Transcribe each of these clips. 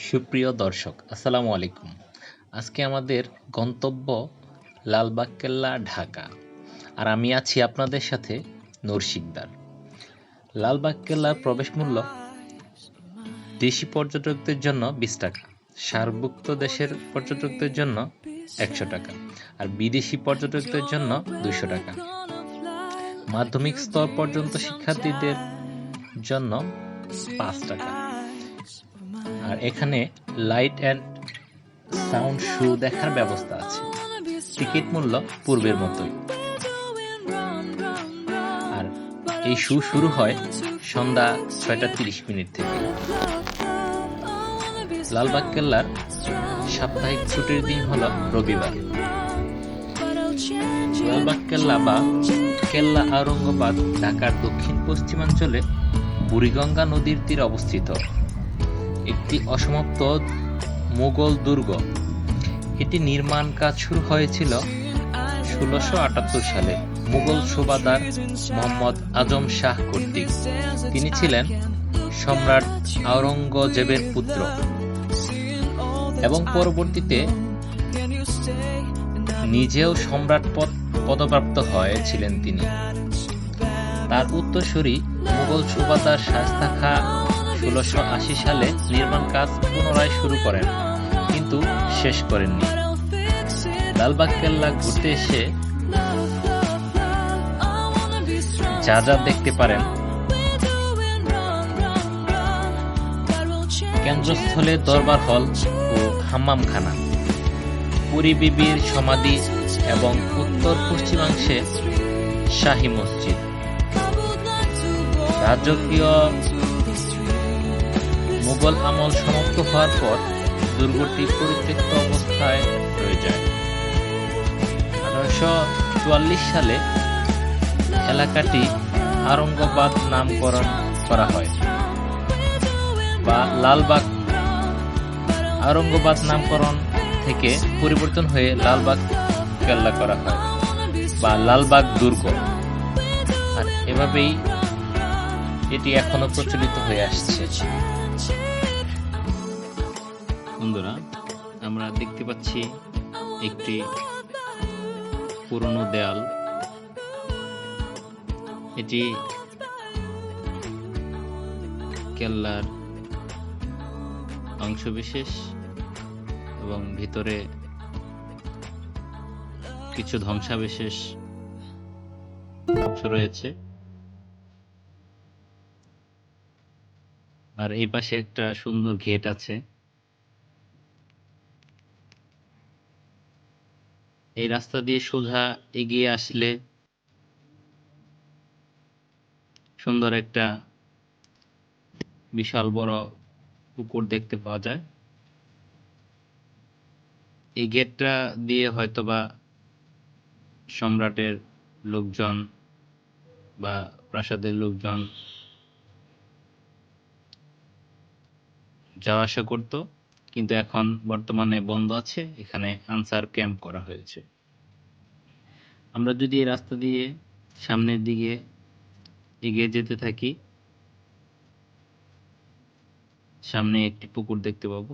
সুপ্রিয় দর্শক, আসসালামু আলাইকুম। আজকে আমাদের গন্তব্য লালবাগ কেল্লা, ঢাকা। আর আমি আছি আপনাদের সাথে নূর শিকদার। লালবাগ কেল্লার প্রবেশ মূল্য দেশি পর্যটকদের জন্য 20 টাকা, সার্কভুক্ত দেশের পর্যটকদের জন্য 100 টাকা, আর বিদেশি পর্যটকদের জন্য 200 টাকা। মাধ্যমিক স্তর পর্যন্ত শিক্ষার্থীদের জন্য 5 টাকা। আর এখানে লাইট অ্যান্ড সাউন্ড শো দেখার ব্যবস্থা আছে। টিকিট মূল্য পূর্বের মতোই। আর এই শো শুরু হয় সন্ধ্যা 6:30 থেকে। লালবাগ কেল্লার সাপ্তাহিক ছুটির দিন হলো রবিবার। লালবাগ কেল্লা বা কেল্লা আওরঙ্গাবাদ ঢাকার দক্ষিণ পশ্চিমাঞ্চলে বুড়িগঙ্গা নদীর তীরে অবস্থিত একটি অসমাপ্ত মুঘল দুর্গ। এটি নির্মাণ কাজ শুরু হয়েছিল 1678 সালে মুঘল সুবাদার মোহাম্মদ আজম শাহ কর্তৃক। তিনি ছিলেন সম্রাট আওরঙ্গজেবের পুত্র এবং পরবর্তীতে নিজেও সম্রাট পদপ্রাপ্ত হয়েছিলেন তিনি। তার উত্তরসূরি মুঘল সুবাদার শায়েস্তা খাঁ 1680 সালে নির্মাণ কাজ পুনরায় শুরু করেন, কিন্তু শেষ করেননি। লালবাগ কেল্লা ঘুরতে এসে যা যা দেখতে পারেন: কেন্দ্রস্থলে দরবার হল ও হাম্মামখানা, পুরী বিবির সমাধি এবং উত্তর পশ্চিমাংশে শাহী মসজিদ। রাজকীয় মুঘল আমল সমাপ্ত হওয়ার পর দুর্গটি পরিত্যক্ত অবস্থায় রয়ে যায়। 1844 সালে এলাকাটি আওরঙ্গাবাদ নামকরণ করা হয়, বা লালবাগ। আওরঙ্গাবাদ নামকরণ থেকে পরিবর্তন হয়ে লালবাগ কেল্লা করা হয়, বা লালবাগ দুর্গ। আর এভাবেই এটি এখনো প্রচলিত হয়ে আসছে। বন্ধুরা, আমরা দেখতে পাচ্ছি একটি পুরনো দেয়াল। এটি কেল্লার অংশবিশেষ এবং ভিতরে কিছু ধ্বংসাবশেষ অংশ রয়েছে। আর এই পাশে একটা সুন্দর গেট আছে। এই রাস্তা দিয়ে সোজা এগিয়ে আসলে সুন্দর একটা বিশাল বড় পুকুর দেখতে পাওয়া যায়। এই গেটটা দিয়ে হয়তোবা সম্রাটের লোকজন বা প্রাসাদের লোকজন যাওয়া আসা করত, কিন্তু এখন বর্তমানে বন্ধ আছে। এখানে আনসার ক্যাম্প করা হয়েছে। আমরা যদি এই রাস্তা দিয়ে সামনের দিকে এগিয়ে যেতে থাকি, সামনে একটি পুকুর দেখতে পাবো।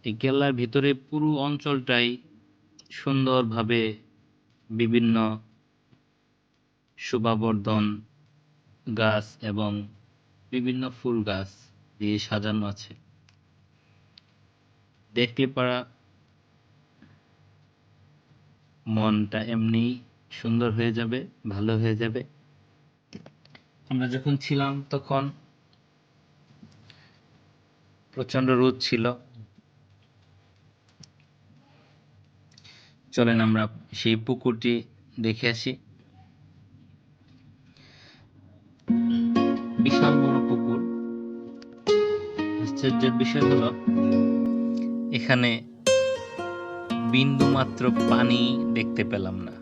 এই কেল্লার ভিতরে পুরো অঞ্চলটাই সুন্দরভাবে বিভিন্ন শোভাবর্ধন গাছ এবং বিভিন্ন ফুল গাছ দিয়ে সাজানো আছে। দেখলে পারা মনটা এমনি সুন্দর হয়ে যাবে, ভালো হয়ে যাবে। আমরা যখন ছিলাম তখন প্রচন্ড রোদ ছিল। চলেন আমরা সেই পুকুরটি দেখে আসি। বিশাল বড় পুকুর। আশ্চর্যের বিষয় হলো এখানে বিন্দু মাত্র পানি দেখতে পেলাম না।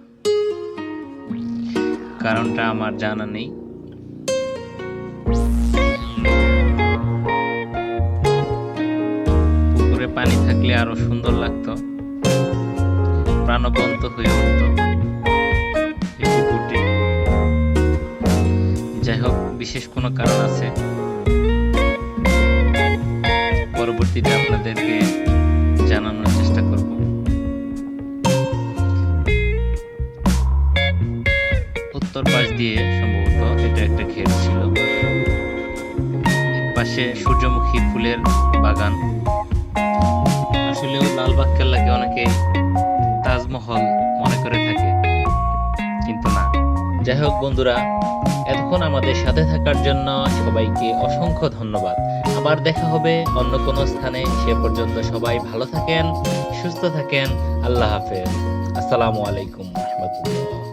কারণটা আমার জানা নেই। পুকুরে পানি থাকলে আরো সুন্দর লাগতো, প্রাণবন্ত হয়ে উঠত এই পুকুরটি। যাই হোক, বিশেষ কোনো কারণ আছে পরবর্তীতে আপনাদেরকে জানানোর চেষ্টা করব। উত্তর পাশ দিয়ে সম্ভবত এটা একটা ঘের ছিল, পাশে সূর্যমুখী ফুলের বাগান। আসলেও লালবাগ কেল্লাকে অনেকে তাজমহল মনে করে থাকে, কিন্তু না। যাই হোক বন্ধুরা, এতক্ষণ আমাদের সাথে থাকার জন্য সবাইকে অসংখ্য ধন্যবাদ। আবার দেখা হবে অন্য কোনো স্থানে। সে পর্যন্ত সবাই ভালো থাকেন, সুস্থ থাকেন। আল্লাহ হাফেজ। আসসালামু আলাইকুম রহমতুল্লাহ।